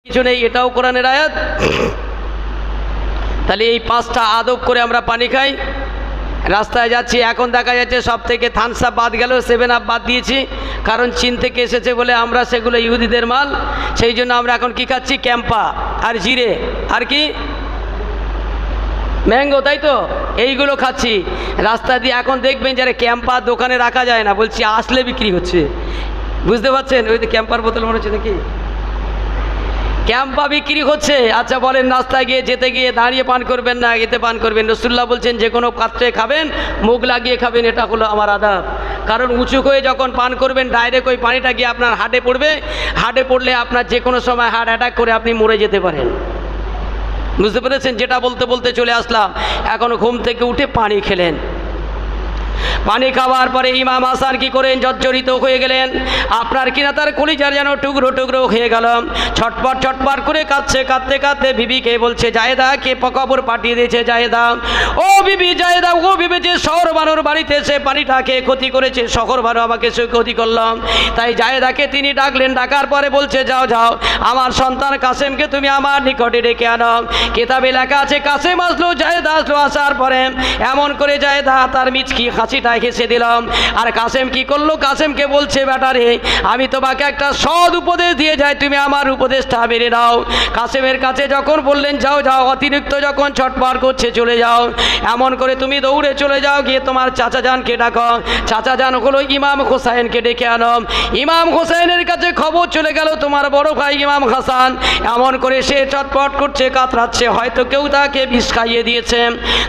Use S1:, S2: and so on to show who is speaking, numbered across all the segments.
S1: কিছু নেই, এটাও কোরআনের আয়াত। তাহলে এই পাঁচটা আদব করে আমরা পানি খাই। রাস্তায় যাচ্ছি, এখন দেখা যাচ্ছে সব থেকে থামস আপ বাদ গেল, 7 আপ বাদ দিয়েছি, কারণ চীন থেকে এসেছে বলে আমরা সেগুলো ইহুদিদের মাল, সেই জন্য আমরা এখন কি খাচ্ছি? ক্যাম্পা আর জিরে আর কি ম্যাঙ্গো, তাই তো, এইগুলো খাচ্ছি। রাস্তা দিয়ে এখন দেখবেন যারা ক্যাম্পা দোকানে রাখা যায় না, বলছি আসলে বিক্রি হচ্ছে, বুঝতে পারছেন? ওই তো ক্যাম্পার বোতল মনে হচ্ছে নাকি, ক্যাম্পা বিক্রি হচ্ছে। আচ্ছা বলেন, রাস্তায় গিয়ে যেতে গিয়ে দাঁড়িয়ে পান করবেন না এতে পান করবেন? রাসূলুল্লাহ বলছেন যে কোনো পাত্রে খাবেন, মুখ লাগিয়ে খাবেন, এটা হলো আমার আদব। কারণ উঁচু হয়ে যখন পান করবেন ডাইরেক্ট ওই পানিটা গিয়ে আপনার হাড়ে পড়বে, হাড়ে পড়লে আপনার যে কোনো সময় হার্ট অ্যাটাক করে আপনি মরে যেতে পারেন, বুঝতে পেরেছেন? যেটা বলতে বলতে চলে আসলাম, এখন ঘুম থেকে উঠে পানি খেলেন। পানি খাওয়ার পরে ইমাম হাসান কি করেন? জর্জরিত হয়ে গেলেন, আপনার কিনা তার কলিজার যেন টুকরো টুকরো হয়ে গেল, ছটপট ছটপট করে কাঁদছে। কাঁদতে কাঁদতে বিবিকে বলছে, জায়েদা কে খবর পাঠিয়ে দিয়েছে? জায়েদা, ও বিবি জায়েদা, ও বিবি যে শহর বানোর বাড়িতে সে পানিটা খেয়ে ক্ষতি করেছে, শহর বানো আমাকে সে ক্ষতি করলাম। তাই জায়েদাকে তিনি ডাকলেন, ডাকার পরে বলছে, যাও যাও আমার সন্তান কাসেমকে তুমি আমার নিকটে ডেকে আনো। কিতাবে লেখা আছে কাসেম আসলো, জায়েদা আসলো। আসার পরে এমন করে জায়েদা তার মিচকি হাসিটা হেসে দিলাম। আর কাসেম কি করলো? কাসেমকে বলছে, বেটারে আমি তোমাকে একটা সৎ উপদেশ দিয়ে যাই, তুমি আমার উপদেশটা মেনে নাও। কাসেমের কাছে যখন বললেন যাও যাও, অতিরিক্ত যখন ছটফট করছে চলে যাও, এমন করে তুমি দৌড়ে চলে যাও, গিয়ে তোমার চাচা জানকে ডাকো। চাচা জান হলো ইমাম হোসাইনকে ডেকে আনো। ইমাম হোসাইনের কাছে খবর চলে গেল তোমার বড় ভাই ইমাম হাসান, এমন করে সে চটপট করছে, কাতরাচ্ছে, হয়তো কেউ তাকে বিষ খাইয়ে দিয়েছে।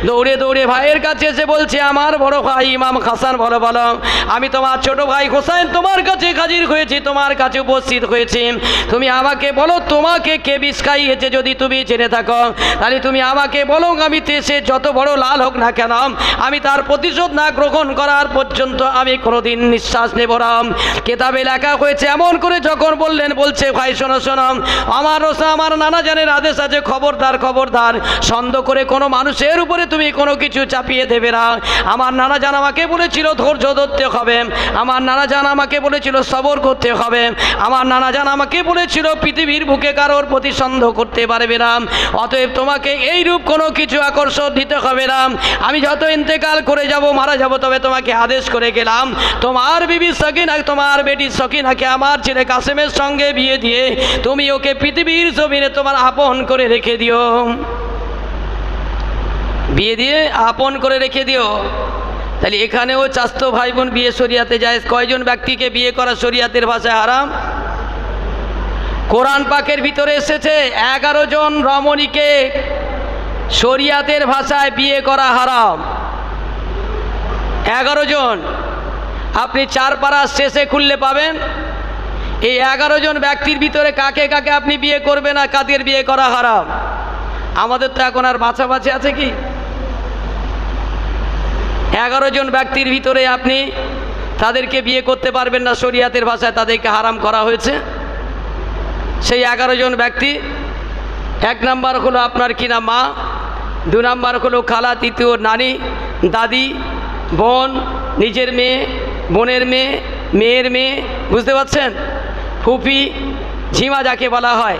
S1: দৌড়ে দৌড়ে ভাইয়ের কাছে এসে বলছে, আমার বড় ভাই ইমাম হাসান, বলো বলো, আমি তোমার ছোট ভাই হোসেন তোমার কাছে হাজির হয়েছি, তোমার কাছে উপস্থিত হয়েছি, তুমি আমাকে বলো তোমাকে কে বিষ খাইয়েছে? যদি তুমি জেনে থাকো তাহলে তুমি আমাকে বলো, আমি সে যত বড় লাল হোক না কেন, আমি তার প্রতিশোধ না গ্রহণ করার পর্যন্ত আমি কোনোদিন নিঃশ্বাস নেব না। কেতাবে লেখা হয়েছে এমন করে যখন বললেন, বলছে ভাই শোনো শোনো, আমার নানা জানের আদেশ আছে, খবরদার খবরদার সন্দেহ করে কোনো মানুষের উপরে তুমি কোনো কিছু চাপিয়ে দেবে না। আমার নানা জান আমাকে বলেছিল ধৈর্য ধরতে হবে, আমার নানা জান আমাকে বলেছিল সবর করতে হবে, আমার নানা জান আমাকে বলেছিল পৃথিবীর বুকে কারোর প্রতি সন্দেহ করতে পারবে না। অতএব তোমাকে এই রূপ কোনো কিছু আকর্ষণ দিতে হবে না। আমি যত ইন্তেকাল করে যাব, মারা যাব, তবে তোমাকে আদেশ করে গেলাম, তোমার বিবি সকিনা, তোমার বেটি সকিনাকে আমার ছেলে কাসেমের সঙ্গে বিয়ে দিয়ে তুমি ওকে পৃথিবীর জমিনে তোমার আপন করে রেখে দিও, বিয়ে দিয়ে আপন করে রেখে দিও। তাহলে এখানেও চাস্তো ভাই বোন বিয়ে শরিয়াতে যায়। কয়জন ব্যক্তিকে বিয়ে করা শরিয়াতের ভাষায় হারাম? কোরআন পাকের ভিতরে এসেছে 11 জন রমণীকে শরিয়াতের ভাষায় বিয়ে করা হারাম। 11 জন, আপনি 4 পারা শেষে খুললে পাবেন। এই 11 জন ব্যক্তির ভিতরে কাকে কাকে আপনি বিয়ে করবেন না, কাদের বিয়ে করা হারাম? আমাদের তো এখন আর বাছাবাছি আছে কি? 11 জন ব্যক্তির ভিতরে আপনি তাদেরকে বিয়ে করতে পারবেন না, শরিয়াতের ভাষায় তাদেরকে হারাম করা হয়েছে। সেই 11 জন ব্যক্তি, 1 নাম্বার হলো আপনার কিনা মা, 2 নাম্বার হলো খালা, 3 নানি, দাদি, বোন, নিজের মেয়ে, বোনের মেয়ে, মেয়ের মেয়ে, বুঝতে পারছেন? ফুপি, ঝিমা যাকে বলা হয়,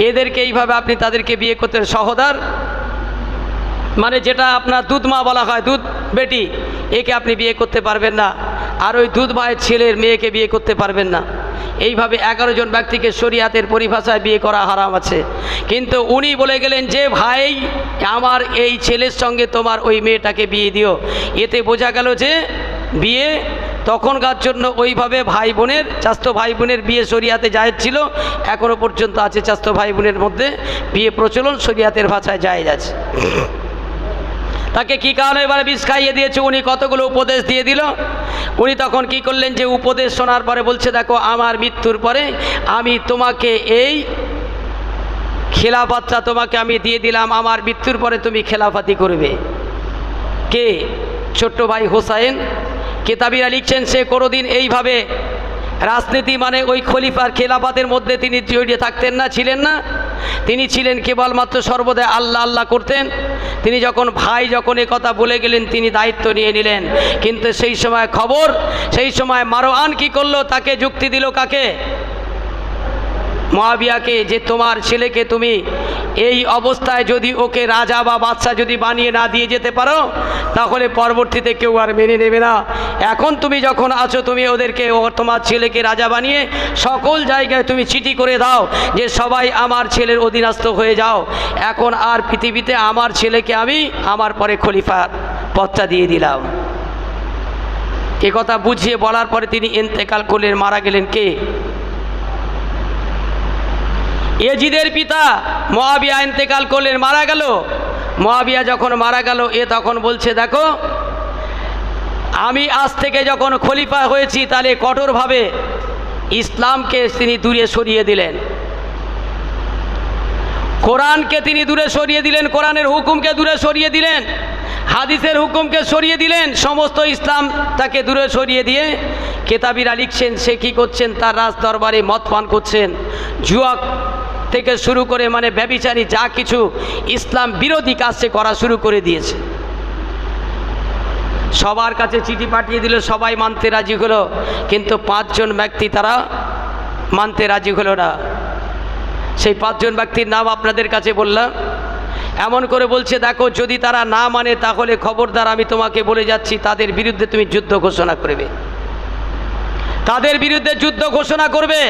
S1: এদেরকে এইভাবে আপনি তাদেরকে বিয়ে করতে। সহোদর মানে যেটা আপনার দুধ মা বলা হয়, দুধ বেটি, একে আপনি বিয়ে করতে পারবেন না। আর ওই দুধ ভাইয়ের ছেলের মেয়েকে বিয়ে করতে পারবেন না। এইভাবে 11 জন ব্যক্তিকে শরিয়াতের পরিভাষায় বিয়ে করা হারাম আছে। কিন্তু উনি বলে গেলেন যে ভাই আমার এই ছেলের সঙ্গে তোমার ওই মেয়েটাকে বিয়ে দিও। এতে বোঝা গেল যে বিয়ে তখনকার জন্য ওইভাবে ভাই বোনের, চাস্তো ভাই বোনের বিয়ে শরিয়াতে জায়েজ ছিল, এখনও পর্যন্ত আছে। চাস্তো ভাই বোনের মধ্যে বিয়ে প্রচলন শরিয়াতের ভাষায় জায়েজ আছে। তাকে কি কারণে এবারে বিষ খাইয়ে দিয়েছে? উনি কতগুলো উপদেশ দিয়ে দিল। উনি তখন কি করলেন যে উপদেশ শোনার পরে বলছে, দেখো আমার মৃত্যুর পরে আমি তোমাকে এই খেলাফতটা তোমাকে আমি দিয়ে দিলাম, আমার মৃত্যুর পরে তুমি খেলাফতি করবে। কে? ছোট্ট ভাই হোসাইন। কেতাবিরা লিখছেন সে কোনোদিন এইভাবে রাজনীতি মানে ওই খলিফার খেলাফতের মধ্যে তিনি জড়িয়ে থাকতেন না, ছিলেন না। তিনি ছিলেন কেবলমাত্র সর্বদা আল্লাহ আল্লাহ করতেন। তিনি যখন ভাই যখন এ কথা বলে গেলেন তিনি দায়িত্ব নিয়ে নিলেন। কিন্তু সেই সময় খবর, সেই সময় মারওয়ান কি করলো? তাকে যুক্তি দিল। কাকে? মুআবিয়াকে যে তোমার ছেলেকে তুমি এই অবস্থায় যদি ওকে রাজা বা বাদশা যদি বানিয়ে না দিয়ে যেতে পারো তাহলে পরবর্তীতে কেউ আর মেনে নেবে না। এখন তুমি যখন আছো তুমি ওদেরকে তোমার ছেলেকে রাজা বানিয়ে সকল জায়গায় তুমি চিঠি করে দাও যে সবাই আমার ছেলের অধীনস্থ হয়ে যাও। এখন আর পৃথিবীতে আমার ছেলেকে আমি আমার পরে খলিফার পদটা দিয়ে দিলাম। এ কথা বুঝিয়ে বলার পরে তিনি ইন্তেকাল করলেন, মারা গেলেন। কে? ইয়াজিদের পিতা মুআবিয়া ইন্তেকাল করলেন, মারা গেল। মুআবিয়া যখন মারা গেল এ তখন বলছে দেখো আমি আজ থেকে যখন খলিফা হয়েছি তাহলে কঠোরভাবে ইসলামকে তিনি দূরে সরিয়ে দিলেন, কোরআনকে তিনি দূরে সরিয়ে দিলেন, কোরআনের হুকুমকে দূরে সরিয়ে দিলেন, হাদিসের হুকুমকে সরিয়ে দিলেন, সমস্ত ইসলাম তাকে দূরে সরিয়ে দিয়ে কেতাবিরা লিখছেন সে কী করছেন, তার রাজ দরবারে মদ পান করছেন, জুয়া থেকে শুরু করে মানে ব্যভিচারী যা কিছু ইসলাম বিরোধী কাজ সে করা শুরু করে দিয়েছে। সবার কাছে চিঠি পাঠিয়ে দিল, সবাই মানতে রাজি হলো, কিন্তু 5 জন ব্যক্তি তারা মানতে রাজি হলো না। সেই 5 জন ব্যক্তির নাম আপনাদের কাছে বললাম। এমন করে বলছে দেখো যদি তারা না মানে তাহলে খবরদার আমি তোমাকে বলে যাচ্ছি তাদের বিরুদ্ধে তুমি যুদ্ধ ঘোষণা করবে, তাদের বিরুদ্ধে যুদ্ধ ঘোষণা করবে।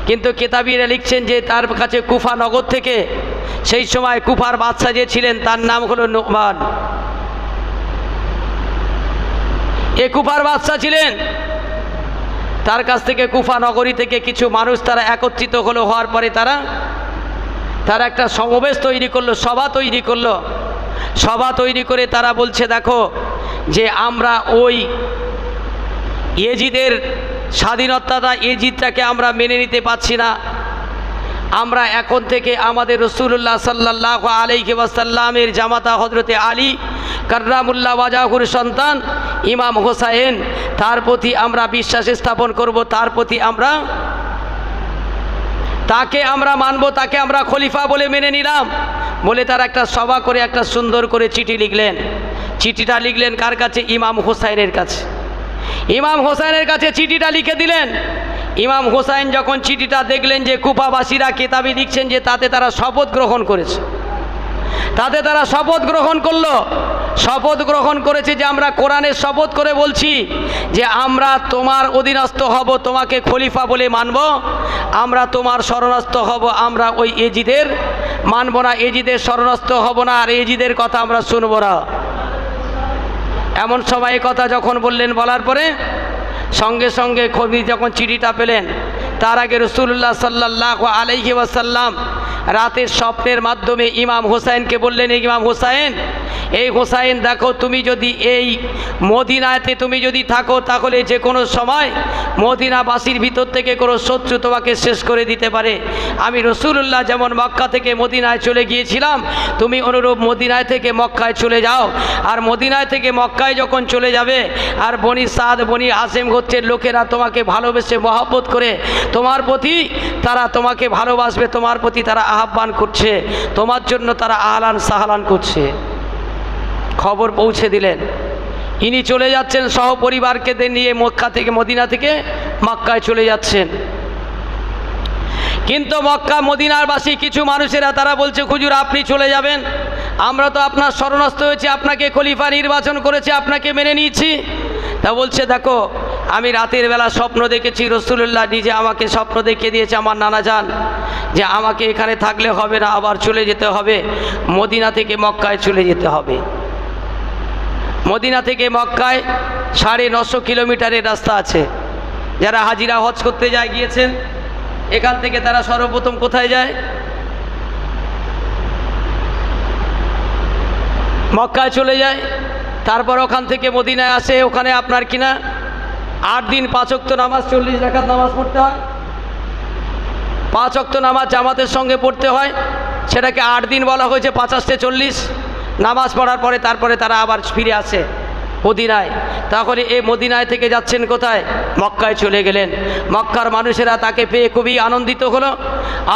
S1: কিন্তু কেতাবিরা লিখছেন যে তার কাছে কুফা নগর থেকে সেই সময় কুফার বাদশা যে ছিলেন তার নাম হলো নুমান। এ কুফার বাদশা ছিলেন, তার কাছ থেকে কুফা নগরী থেকে কিছু মানুষ তারা একত্রিত হলো, হওয়ার পরে তারা একটা সমাবেশ তৈরি করলো, সভা তৈরি করলো। সভা তৈরি করে তারা বলছে দেখো যে আমরা ওই ইয়াজিদের স্বাধীনতাটা ইয়াজিদটাকে আমরা মেনে নিতে পারছি না, আমরা এখন থেকে আমাদের রাসূলুল্লাহ সাল্লাল্লাহু আলাইহি ওয়াসাল্লামের জামাতা হযরতে আলী কাররামুল্লাহ ওয়াজহুর সন্তান ইমাম হোসাইন তার প্রতি আমরা বিশ্বাস স্থাপন করব, তার প্রতি তাকে আমরা মানব, তাকে আমরা খলিফা বলে মেনে নিলাম বলে তারা একটা সভা করে একটা সুন্দর করে চিঠি লিখলেন। চিঠিটা লিখলেন কার কাছে? ইমাম হোসাইনের কাছে। ইমাম হোসাইনের কাছে চিঠিটা লিখে দিলেন। ইমাম হোসাইন যখন চিঠিটা দেখলেন যে কুফাবাসীরা কেতাবে লিখছেন যে তাতে তারা শপথ গ্রহণ করেছে, তাতে তারা শপথ গ্রহণ করলো, শপথ গ্রহণ করেছে যে আমরা কোরআনের শপথ করে বলছি যে আমরা তোমার অধীনস্থ হব, তোমাকে খলিফা বলে মানব, আমরা তোমার শরণাস্থ হব, আমরা ওই ইয়াজিদের মানব না, ইয়াজিদের শরণাস্থ হব না, আর ইয়াজিদের কথা আমরা শুনব না। এমন সময় কথা যখন বললেন, বলার পরে সঙ্গে সঙ্গে খবর যখন চিঠিটা পেলেন তার আগে রাসূলুল্লাহ সাল্লাল্লাহু আলাইহি ওয়াসাল্লাম রাতের স্বপ্নের মাধ্যমে ইমাম হোসাইনকে বললেন, ইমাম হোসাইন, এই হোসাইন দেখো তুমি যদি এই মদিনাতে তুমি যদি থাকো তাহলে যে কোনো সময় মদিনাবাসীর ভিতর থেকে কোনো শত্রু তোমাকে শেষ করে দিতে পারে। আমি রাসূলুল্লাহ যেমন মক্কা থেকে মদিনায় চলে গিয়েছিলাম তুমি অনুরূপ মদিনায় থেকে মক্কায় চলে যাও, আর মদিনায় থেকে মক্কায় যখন চলে যাবে আর বনি সাদ বনি হাসেম গোত্রের লোকেরা তোমাকে ভালোবেসে মহব্বত করে তোমার প্রতি তারা তোমাকে ভালোবাসবে, তোমার প্রতি তারা আহ্বান করছে, তোমার জন্য তারা আহলান সাহলান করছে। খবর পৌঁছে দিলেন। ইনি চলে যাচ্ছেন সহপরিবারকে নিয়ে মক্কা থেকে মদিনা থেকে মক্কায় চলে যাচ্ছেন। কিন্তু মক্কা মদিনারবাসী কিছু মানুষেরা তারা বলছে হুজুর আপনি চলে যাবেন, আমরা তো আপনার শরণাস্থ হয়েছি, আপনাকে খলিফা নির্বাচন করেছে, আপনাকে মেনে নিয়েছি। তা বলছে দেখো আমি রাতের বেলা স্বপ্ন দেখেছি, রাসূলুল্লাহ নিজে আমাকে স্বপ্ন দেখিয়ে দিয়েছে আমার নানা যান যে আমাকে এখানে থাকলে হবে না, আবার চলে যেতে হবে, মদিনা থেকে মক্কায় চলে যেতে হবে। মদিনা থেকে মক্কায় 950 কিলোমিটারের রাস্তা আছে। যারা হাজিরা হজ করতে যায় গিয়েছেন এখান থেকে তারা সর্বপ্রথম কোথায় যায়? মক্কায় চলে যায়, তারপর ওখান থেকে মদিনায় আসে। ওখানে আপনার কিনা 8 দিন 5 ওয়াক্ত নামাজ 40 রাকাত নামাজ পড়তে হয়, 5 ওয়াক্ত নামাজ জামাতের সঙ্গে পড়তে হয়, সেটাকে 8 দিন বলা হয়েছে 50-40 নামাজ পড়ার পরে তারপরে তারা আবার ফিরে আসে মদিনায়। তাহলে এই মদিনায় থেকে যাচ্ছেন কোথায়? মক্কায় চলে গেলেন। মক্কার মানুষেরা তাকে পেয়ে খুবই আনন্দিত হলো,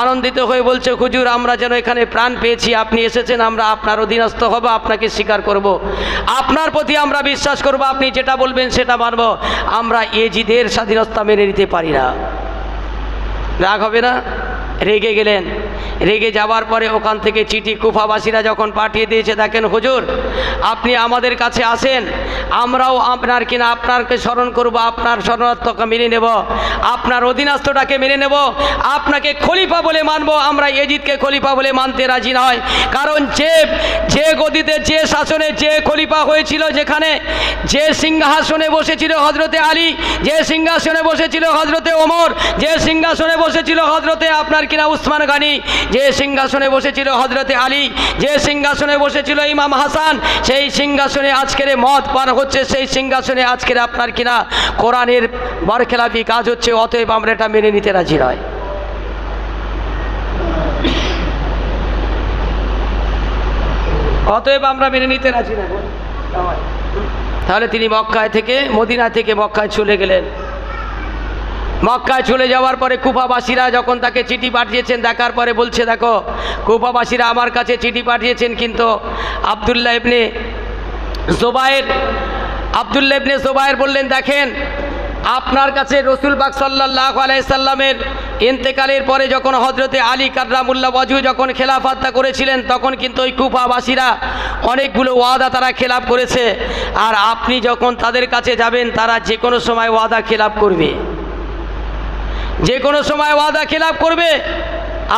S1: আনন্দিত হয়ে বলছে হুজুর আমরা যেন এখানে প্রাণ পেয়েছি, আপনি এসেছেন, আমরা আপনার অধীনস্থ হব, আপনাকে স্বীকার করব, আপনার প্রতি আমরা বিশ্বাস করব, আপনি যেটা বলবেন সেটা মানব, আমরা ইয়াজিদের স্বাধীনতা মেনে নিতে পারি না। রাগ হবে না? রেগে গেলেন। রেগে যাওয়ার পরে ওখান থেকে চিঠি কুফাবাসীরা যখন পাঠিয়ে দিয়েছে, দেখেন হুজুর আপনি আমাদের কাছে আসেন, আমরাও আপনার কিনা আপনাকে স্মরণ করব, আপনার শরণার্থকে মেনে নেব, আপনার অধীনস্থটাকে মেনে নেব, আপনাকে খলিফা বলে মানব, আমরা এজিদকে খলিফা বলে মানতে রাজি নয়। কারণ যে গদিতে যে শাসনে যে খলিফা হয়েছিল, যেখানে যে সিংহাসনে বসেছিল হজরতে আলী, যে সিংহাসনে বসেছিল হজরতে ওমর, যে সিংহাসনে বসেছিল হজরতে আপনার কিনা উসমান গনি, যে সিংহাসনে বসেছিল হজরতে আলী, যে সিংহাসনে বসেছিল ইমাম হাসান, সেই সিংহাসনে আজকের মদ পান হচ্ছে, সেই সিংহাসনে আজকের আপনার কিনা কোরআনের বরখেলাপি কাজ হচ্ছে। অতএব আমরা এটা মেনে নিতে রাজি নয়। অতএব আমরা মেনে নিতে রাজি নয়। তাহলে তিনি মক্কায় থেকে মদিনা থেকে মক্কায় চলে গেলেন। মক্কায় চলে যাওয়ার পরে কুফাবাসীরা যখন তাকে চিঠি পাঠিয়েছেন, দেখার পরে বলছে, দেখো কুফাবাসীরা আমার কাছে চিঠি পাঠিয়েছেন, কিন্তু আবদুল্লাহ ইবনে জোবায়ের বললেন, দেখেন আপনার কাছে রসুল পাক সাল্লাল্লাহু আলাইহি সাল্লামের ইন্তেকালের পরে যখন হজরতে আলী কাররামুল্লাহ ওয়াজহু যখন খেলাফতটা করেছিলেন, তখন কিন্তু ওই কুফাবাসীরা অনেকগুলো ওয়াদা তারা খেলাপ করেছে। আর আপনি যখন তাদের কাছে যাবেন, তারা যে কোনো সময় ওয়াদা খেলাপ করবে, যে কোনো সময় ওয়াদা খেলাপ করবে,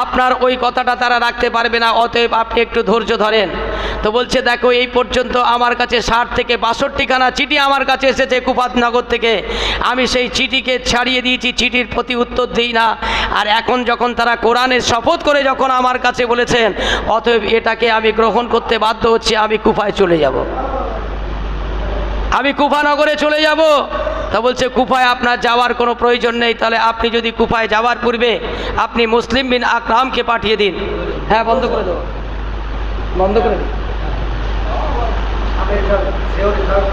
S1: আপনার ওই কথাটা তারা রাখতে পারবে না। অতএব আপনি একটু ধৈর্য ধরেন। তো বলছে, দেখো এই পর্যন্ত আমার কাছে 60 থেকে 62খানা চিঠি আমার কাছে এসেছে কুফাতনগর থেকে, আমি সেই চিঠিকে ছাড়িয়ে দিয়েছি, চিঠির প্রতি উত্তর দিই না। আর এখন যখন তারা কোরআনের শপথ করে যখন আমার কাছে বলেছেন, অতএব এটাকে আমি গ্রহণ করতে বাধ্য হচ্ছি, আমি কুফায় চলে যাব, আমি কুফানগরে চলে যাব। তা বলছে, কুফায় আপনার যাওয়ার কোনো প্রয়োজন নেই। তাহলে আপনি যদি কুফায় যাওয়ার পূর্বে আপনি মুসলিম বিন আকরামকে পাঠিয়ে দিন। হ্যাঁ, বন্ধ করে দেবো, বন্ধ করে দিন।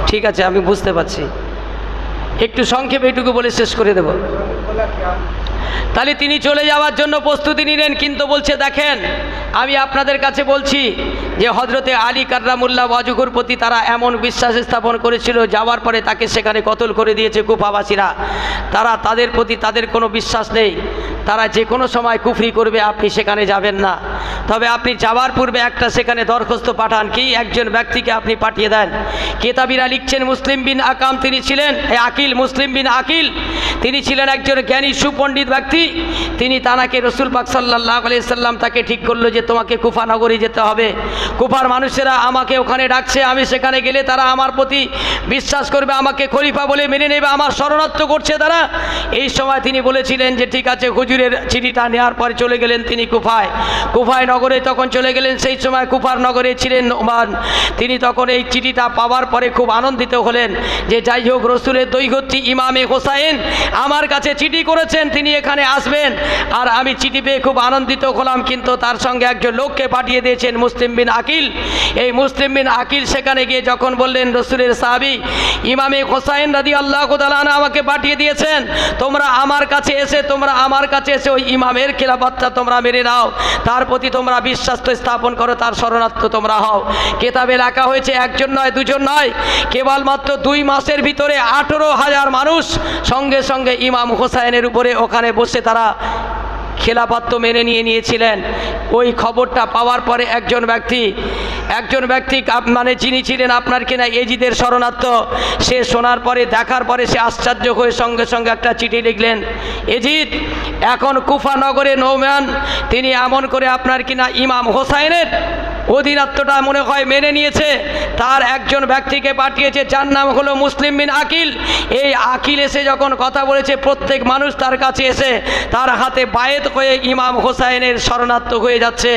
S1: ঠিক আছে, আমি বুঝতে পারছি, একটু সংক্ষেপে এইটুকু বলে শেষ করে দেব। তাহলে তিনি চলে যাওয়ার জন্য প্রস্তুতি নিলেন, কিন্তু বলছে, দেখেন আমি আপনাদের কাছে বলছি যে হজরতে আলী কাররামুল্লাহ ওয়াজহুর প্রতি তারা এমন বিশ্বাস স্থাপন করেছিল, যাওয়ার পরে তাকে সেখানে কতল করে দিয়েছে কুফাবাসীরা। তাদের প্রতি তাদের কোনো বিশ্বাস নেই, তারা যে কোনো সময় কুফরি করবে, আপনি সেখানে যাবেন না। তবে আপনি যাওয়ার পূর্বে একটা সেখানে দরখাস্ত পাঠান, কি একজন ব্যক্তিকে আপনি পাঠিয়ে দেন। কেতাবিরা লিখছেন, মুসলিম বিন আকাম তিনি ছিলেন, মুসলিম বিন আকিল তিনি ছিলেন একজন জ্ঞানী সুপণ্ডিত ব্যক্তি। তিনি তানাকে রসুল পাক সাল্লাল্লাহু আলাইহি সাল্লাম তাকে ঠিক করলো যে তোমাকে কুফা নগরী যেতে হবে, কুফার মানুষেরা আমাকে ওখানে ডাকছে, আমি সেখানে গেলে তারা আমার প্রতি বিশ্বাস করবে, আমাকে খলিফা বলে মেনে নেবে, আমার শরণার্থ করছে তারা। এই সময় তিনি বলেছিলেন যে ঠিক আছে, হুজুরের চিঠিটা নেওয়ার পরে চলে গেলেন তিনি কুফায় নগরে। তখন চলে গেলেন, সেই সময় কুফার নগরে ছিলেন নোমান। তিনি তখন এই চিঠিটা পাওয়ার পরে খুব আনন্দিত হলেন যে যাই হোক, রসুলের দৈগত্রী ইমামে হোসাইন আমার কাছে চিঠি করেছেন, তিনি এখানে আসবেন। আর আমি চিঠি পেয়ে খুব আনন্দিত হলাম, কিন্তু তার সঙ্গে একজন লোককে পাঠিয়ে দিয়েছেন, মুসলিম বিন আকিল। এই মুসলিম বিন আকিল সেখানে গিয়ে যখন বললেন, রসুলের সাহাবী ইমামে হোসাইন রাদিয়াল্লাহু তাআলা আনহু আমাকে পাঠিয়ে দিয়েছেন, তোমরা আমার কাছে এসে ওই ইমামের খেলাফতটা তোমরা মেনে নাও, তার প্রতি তোমরা বিশ্বাস স্থাপন করো, তার শরণার্থ তোমরা হও। কেতাবে লেখা হয়েছে, একজন নয় দুজন নয়, কেবলমাত্র 2 মাসের ভিতরে 18,000 মানুষ সঙ্গে সঙ্গে ইমাম হোসাইনের উপরে ওখানে বসে তারা খেলাফত মেনে নিয়েছিলেন। ওই খবরটা পাওয়ার পরে একজন ব্যক্তি মানে যিনি ছিলেন আপনার কিনা এজিদের শরণার্থ, সে শোনার পরে দেখার পরে সে আশ্চর্য হয়ে সঙ্গে সঙ্গে একটা চিঠি লিখলেন, এজিদ এখন কুফা নগরে নৌমান তিনি এমন করে আপনার কিনা ইমাম হোসাইনের অধীনত্বটা মনে হয় মেনে নিয়েছে, তার একজন ব্যক্তিকে পাঠিয়েছে, যার নাম হলো মুসলিম বিন আকিল। এই আকিল এসে যখন কথা বলেছে, প্রত্যেক মানুষ তার কাছে এসে তার হাতে বায়েত হয়ে ইমাম হোসাইনের শরণার্থ হয়ে যাচ্ছে।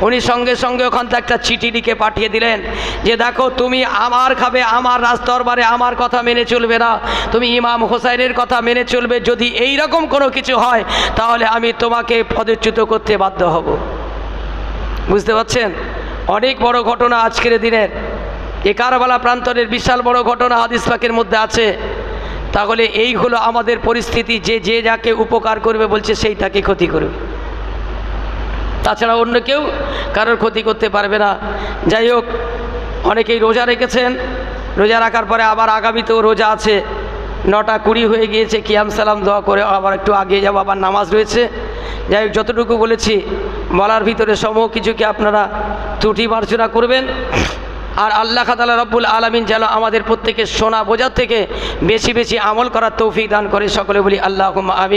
S1: উনি সঙ্গে সঙ্গে ওখান থেকে একটা চিঠি লিখে পাঠিয়ে দিলেন যে দেখো, তুমি আমার খাবে, আমার রাজদরবারে আমার কথা মেনে চলবে না, তুমি ইমাম হোসাইনের কথা মেনে চলবে। যদি এই রকম কোনো কিছু হয়, তাহলে আমি তোমাকে পদচ্যুত করতে বাধ্য হব। বুঝতে পারছেন? অনেক বড় ঘটনা আজকের দিনের, এ কারবালা প্রান্তরের বিশাল বড় ঘটনা হাদিস পাকের মধ্যে আছে। তাহলে এই হলো আমাদের পরিস্থিতি, যে যাকে উপকার করবে বলছে সেই তাকে ক্ষতি করবে, তাছাড়া অন্য কেউ কারোর ক্ষতি করতে পারবে না। যাই হোক, অনেকেই রোজা রেখেছেন, রোজা রাখার পরে আবার আগামীতেও রোজা আছে, 9টা 20 হয়ে গিয়েছে, কিয়াম সালাম দোয়া করে আবার একটু আগে যাবো, আবার নামাজ রয়েছে। যাই হোক, যতটুকু বলেছি বলার ভিতরে সমূহ কিছুকে আপনারা ত্রুটি মার্জনা করবেন। আর আল্লাহ তাআলা রব্বুল আলামিন যেন আমাদের প্রত্যেকের শোনা বোঝার থেকে বেশি বেশি আমল করার তৌফিক দান করে, সকলে বলি আল্লাহুম্মা আমিন।